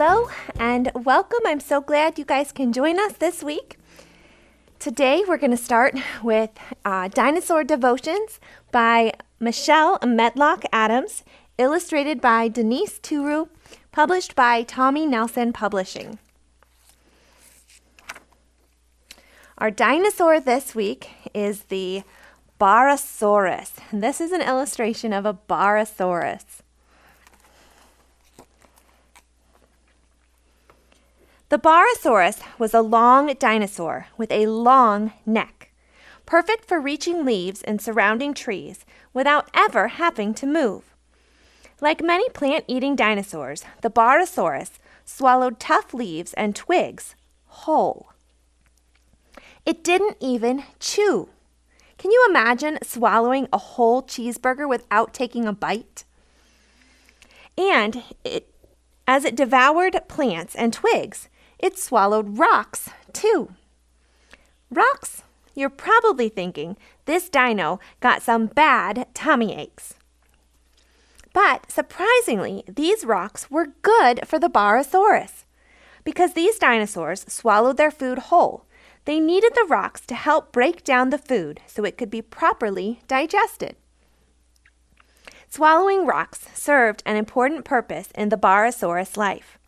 Hello and welcome. I'm so glad you guys can join us this week. Today we're going to start with Dinosaur Devotions by Michelle Medlock Adams, illustrated by Denise Turu, published by Tommy Nelson Publishing. Our dinosaur this week is the Barosaurus, and this is an illustration of a Barosaurus. The Barosaurus was a long dinosaur with a long neck, perfect for reaching leaves and surrounding trees without ever having to move. Like many plant-eating dinosaurs, the Barosaurus swallowed tough leaves and twigs whole. It didn't even chew. Can you imagine swallowing a whole cheeseburger without taking a bite? And as it devoured plants and twigs, it swallowed rocks, too. Rocks? You're probably thinking, this dino got some bad tummy aches. But surprisingly, these rocks were good for the Barosaurus. Because these dinosaurs swallowed their food whole, they needed the rocks to help break down the food so it could be properly digested. Swallowing rocks served an important purpose in the Barosaurus life.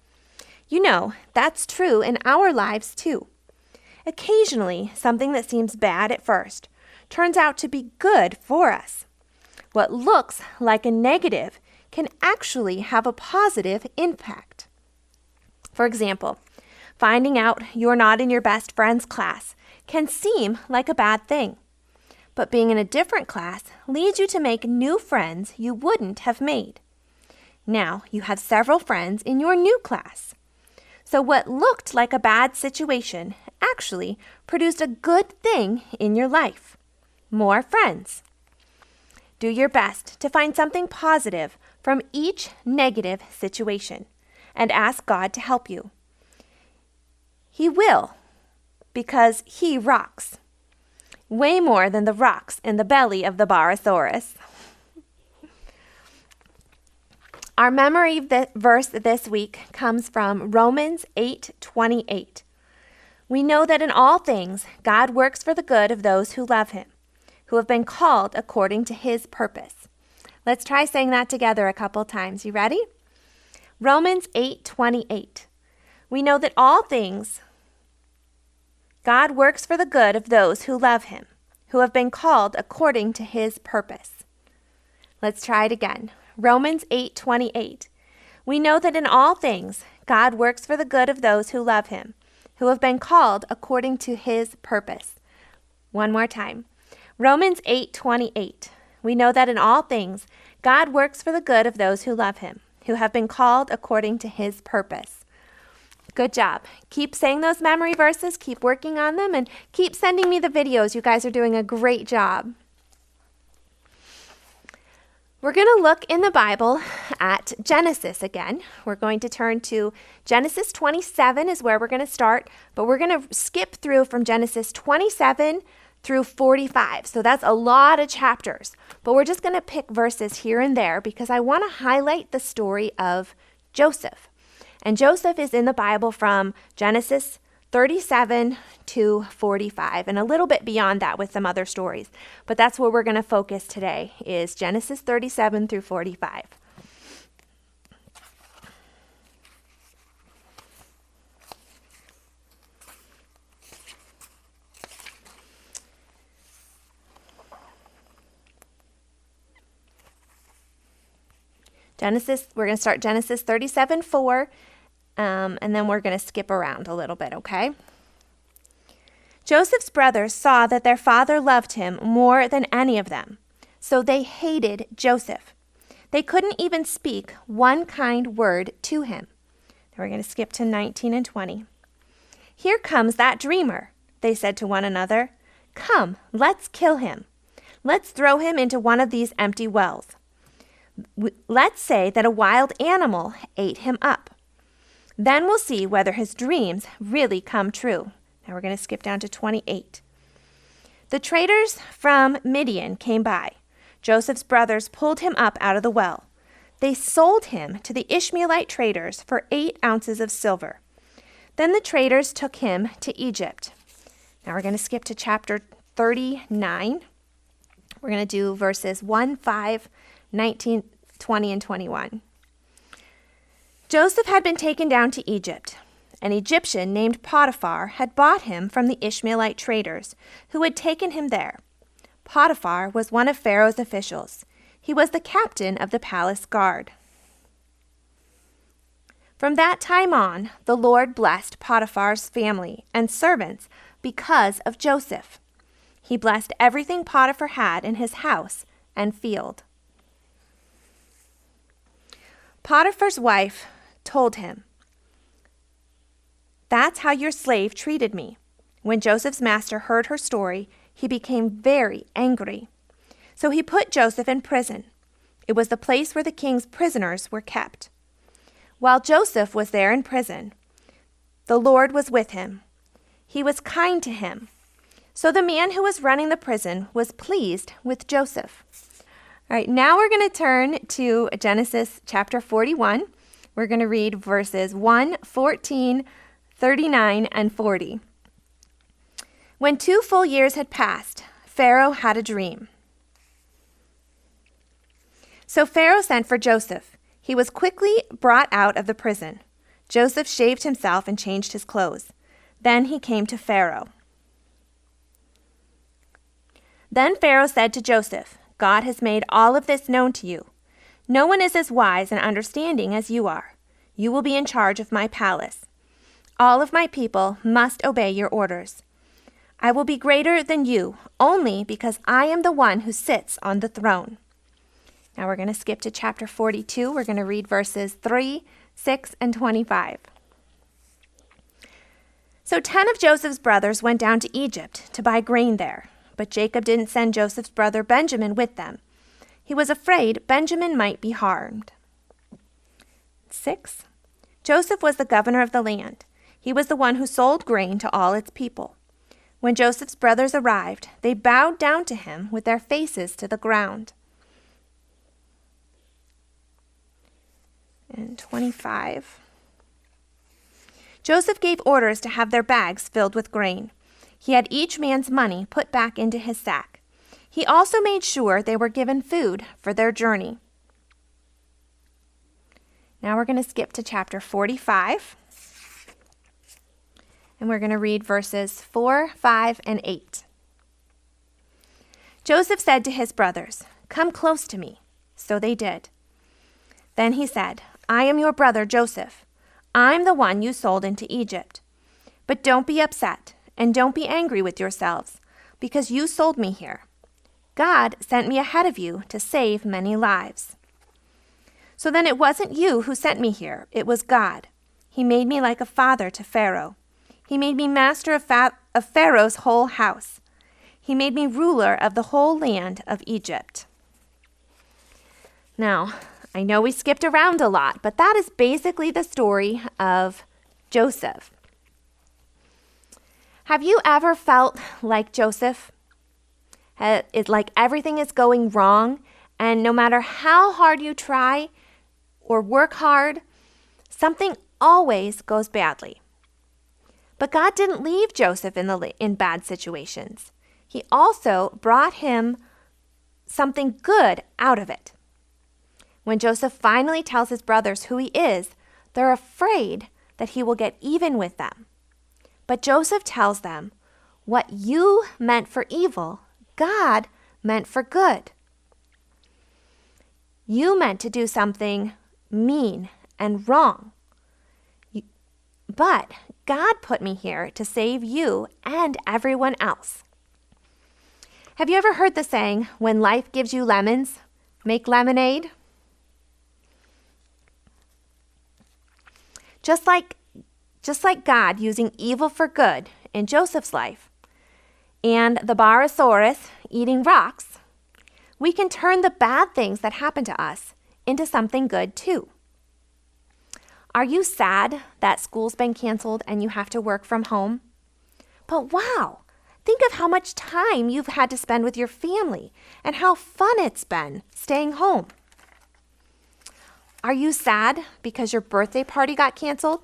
You know, that's true in our lives too. Occasionally, something that seems bad at first turns out to be good for us. What looks like a negative can actually have a positive impact. For example, finding out you're not in your best friend's class can seem like a bad thing. But being in a different class leads you to make new friends you wouldn't have made. Now you have several friends in your new class. So what looked like a bad situation actually produced a good thing in your life. More friends. Do your best to find something positive from each negative situation and ask God to help you. He will, because He rocks. Way more than the rocks in the belly of the Barosaurus. Our memory verse this week comes from Romans 8:28. We know that in all things God works for the good of those who love Him, who have been called according to His purpose. Let's try saying that together a couple times. You ready? Romans 8:28. We know that all things God works for the good of those who love Him, who have been called according to His purpose. Let's try it again. Romans 8:28. We know that in all things God works for the good of those who love Him, who have been called according to His purpose. One more time. Romans 8:28. We know that in all things God works for the good of those who love Him, who have been called according to His purpose. Good job. Keep saying those memory verses, keep working on them, and keep sending me the videos. You guys are doing a great job. We're going to look in the Bible at Genesis again. We're going to turn to Genesis 27 is where we're going to start, but we're going to skip through from Genesis 27 through 45. So that's a lot of chapters, but we're just going to pick verses here and there because I want to highlight the story of Joseph. And Joseph is in the Bible from Genesis 37 to 45, and a little bit beyond that with some other stories. But that's where we're going to focus today, is Genesis 37 through 45. We're going to start Genesis 37:4. And then we're going to skip around a little bit, okay? Joseph's brothers saw that their father loved him more than any of them, so they hated Joseph. They couldn't even speak one kind word to him. Now we're going to skip to 19 and 20. Here comes that dreamer, they said to one another. Come, let's kill him. Let's throw him into one of these empty wells. Let's say that a wild animal ate him up. Then we'll see whether his dreams really come true. Now we're going to skip down to 28. The traders from Midian came by. Joseph's brothers pulled him up out of the well. They sold him to the Ishmaelite traders for 8 ounces of silver. Then the traders took him to Egypt. Now we're going to skip to chapter 39. We're going to do verses 1, 5, 19, 20, and 21. Joseph had been taken down to Egypt. An Egyptian named Potiphar had bought him from the Ishmaelite traders, who had taken him there. Potiphar was one of Pharaoh's officials. He was the captain of the palace guard. From that time on, the Lord blessed Potiphar's family and servants because of Joseph. He blessed everything Potiphar had in his house and field. Potiphar's wife told him, "That's how your slave treated me." When Joseph's master heard her story, he became very angry. So he put Joseph in prison. It was the place where the king's prisoners were kept. While Joseph was there in prison, the Lord was with him. He was kind to him. So the man who was running the prison was pleased with Joseph. All right, now we're going to turn to Genesis chapter 41. We're going to read verses 1, 14, 39, and 40. When 2 full years had passed, Pharaoh had a dream. So Pharaoh sent for Joseph. He was quickly brought out of the prison. Joseph shaved himself and changed his clothes. Then he came to Pharaoh. Then Pharaoh said to Joseph, "God has made all of this known to you. No one is as wise and understanding as you are. You will be in charge of my palace. All of my people must obey your orders. I will be greater than you only because I am the one who sits on the throne." Now we're going to skip to chapter 42. We're going to read verses 3, 6, and 25. So 10 of Joseph's brothers went down to Egypt to buy grain there, but Jacob didn't send Joseph's brother Benjamin with them. He was afraid Benjamin might be harmed. 6. Joseph was the governor of the land. He was the one who sold grain to all its people. When Joseph's brothers arrived, they bowed down to him with their faces to the ground. And 25. Joseph gave orders to have their bags filled with grain. He had each man's money put back into his sack. He also made sure they were given food for their journey. Now we're going to skip to chapter 45. And we're going to read verses 4, 5, and 8. Joseph said to his brothers, "Come close to me." So they did. Then he said, "I am your brother Joseph. I'm the one you sold into Egypt. But don't be upset and don't be angry with yourselves because you sold me here. God sent me ahead of you to save many lives. So then it wasn't you who sent me here, it was God. He made me like a father to Pharaoh. He made me master of Pharaoh's whole house. He made me ruler of the whole land of Egypt." Now, I know we skipped around a lot, but that is basically the story of Joseph. Have you ever felt like Joseph? It's like everything is going wrong, and no matter how hard you try or work hard, something always goes badly. But God didn't leave Joseph in bad situations. He also brought him something good out of it. When Joseph finally tells his brothers who he is, they're afraid that he will get even with them. But Joseph tells them, "What you meant for evil, God meant for good. You meant to do something mean and wrong. But God put me here to save you and everyone else." Have you ever heard the saying, "When life gives you lemons, make lemonade"? Just like God using evil for good in Joseph's life and the Barosaurus eating rocks, we can turn the bad things that happen to us into something good too. Are you sad that school's been canceled and you have to work from home? But wow, think of how much time you've had to spend with your family and how fun it's been staying home. Are you sad because your birthday party got canceled?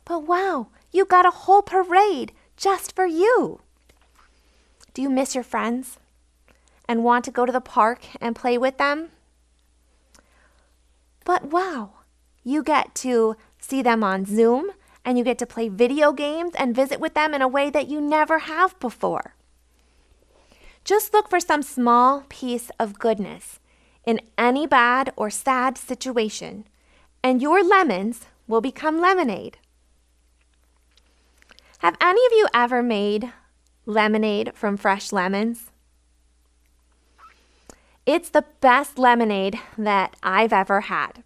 But wow, you got a whole parade just for you. Do you miss your friends and want to go to the park and play with them? But wow, you get to see them on Zoom and you get to play video games and visit with them in a way that you never have before. Just look for some small piece of goodness in any bad or sad situation, and your lemons will become lemonade. Have any of you ever made lemonade from fresh lemons? It's the best lemonade that I've ever had.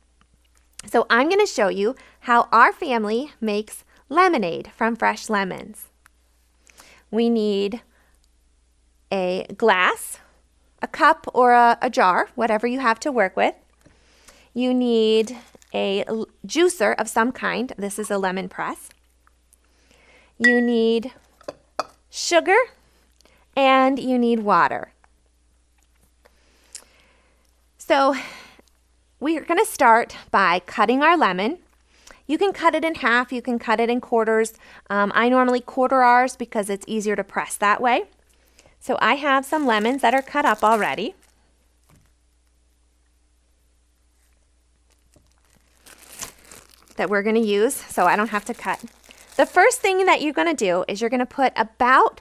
So I'm going to show you how our family makes lemonade from fresh lemons. We need a glass, a cup, or a jar, whatever you have to work with. You need a juicer of some kind. This is a lemon press. You need sugar, and you need water. So we're going to start by cutting our lemon. You can cut it in half, you can cut it in quarters. I normally quarter ours because it's easier to press that way. So I have some lemons that are cut up already. That we're going to use so I don't have to cut. The first thing that you're going to do is you're going to put about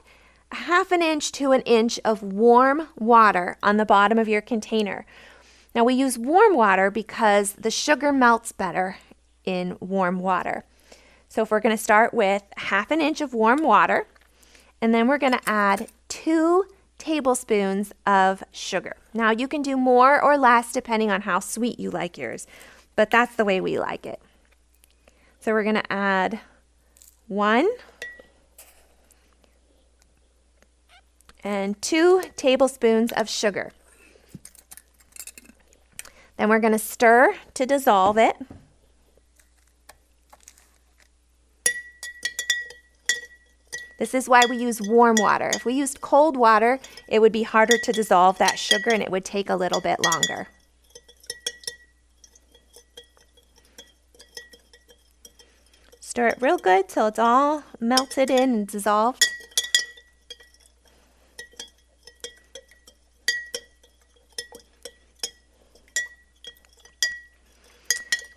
½ inch to 1 inch of warm water on the bottom of your container. Now we use warm water because the sugar melts better in warm water. So if we're going to start with ½ inch of warm water, and then we're going to add 2 tablespoons of sugar. Now you can do more or less depending on how sweet you like yours, but that's the way we like it. So we're going to add 1 and 2 tablespoons of sugar. Then we're going to stir to dissolve it. This is why we use warm water. If we used cold water, it would be harder to dissolve that sugar and it would take a little bit longer. Stir it real good till it's all melted in and dissolved.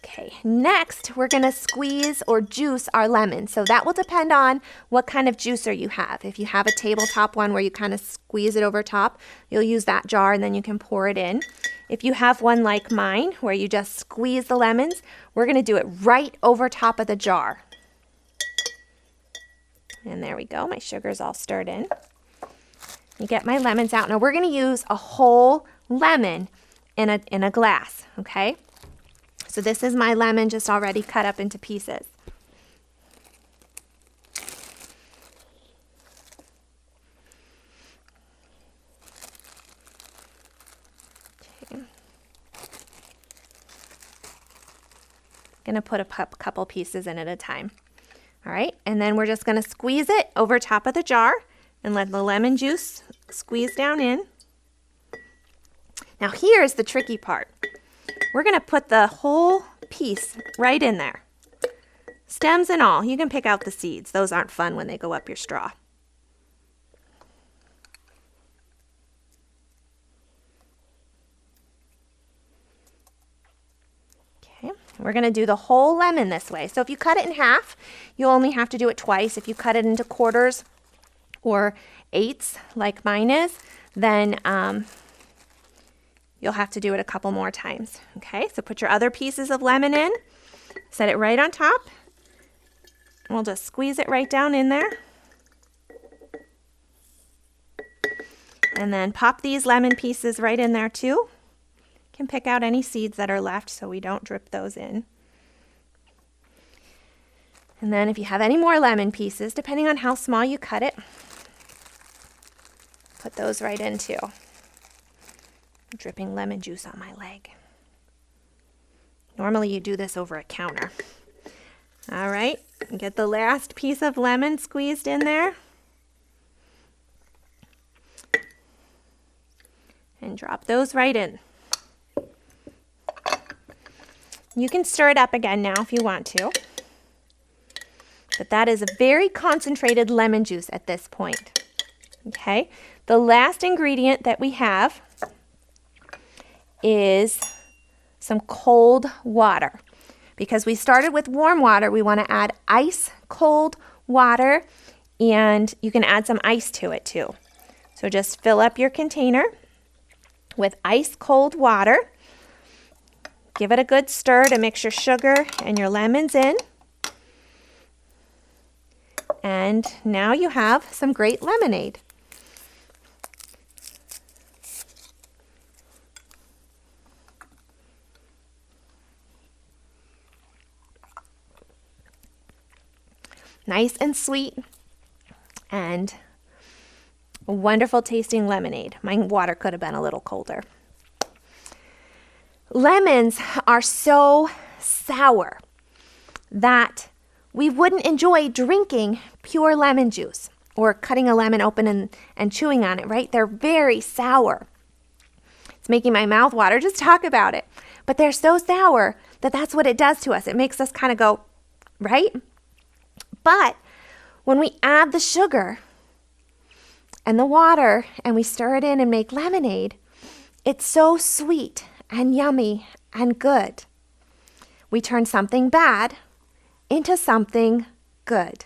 Okay, next we're going to squeeze or juice our lemon. So that will depend on what kind of juicer you have. If you have a tabletop one where you kind of squeeze it over top, you'll use that jar and then you can pour it in. If you have one like mine where you just squeeze the lemons, we're going to do it right over top of the jar. And there we go, my sugar's all stirred in. You get my lemons out. Now we're going to use a whole lemon in a glass, okay? So this is my lemon just already cut up into pieces. Okay. Going to put a couple pieces in at a time. All right, and then we're just going to squeeze it over top of the jar and let the lemon juice squeeze down in. Now here's the tricky part. We're going to put the whole piece right in there. Stems and all. You can pick out the seeds. Those aren't fun when they go up your straw. Okay, we're going to do the whole lemon this way. So if you cut it in half, you'll only have to do it twice. If you cut it into quarters or eighths like mine is, then you'll have to do it a couple more times. Okay, so put your other pieces of lemon in, set it right on top, and we'll just squeeze it right down in there. And then pop these lemon pieces right in there too. You can pick out any seeds that are left so we don't drip those in. And then if you have any more lemon pieces, depending on how small you cut it, put those right in too. Dripping lemon juice on my leg. Normally you do this over a counter. All right, get the last piece of lemon squeezed in there. And drop those right in. You can stir it up again now if you want to. But that is a very concentrated lemon juice at this point. Okay, the last ingredient that we have is some cold water. Because we started with warm water, we want to add ice cold water, and you can add some ice to it too. So just fill up your container with ice cold water. Give it a good stir to mix your sugar and your lemons in. And now you have some great lemonade. Nice and sweet and wonderful tasting lemonade. My water could have been a little colder. Lemons are so sour that we wouldn't enjoy drinking pure lemon juice or cutting a lemon open and chewing on it, right? They're very sour. It's making my mouth water just talk about it. But they're so sour that that's what it does to us. It makes us kind of go, right? But when we add the sugar and the water and we stir it in and make lemonade, it's so sweet and yummy and good. We turn something bad into something good.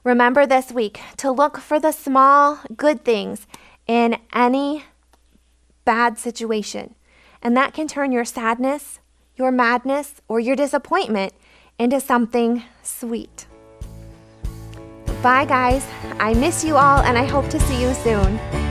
Remember this week to look for the small good things in any bad situation. And that can turn your sadness, your madness, or your disappointment into something sweet. Bye, guys. I miss you all, and I hope to see you soon.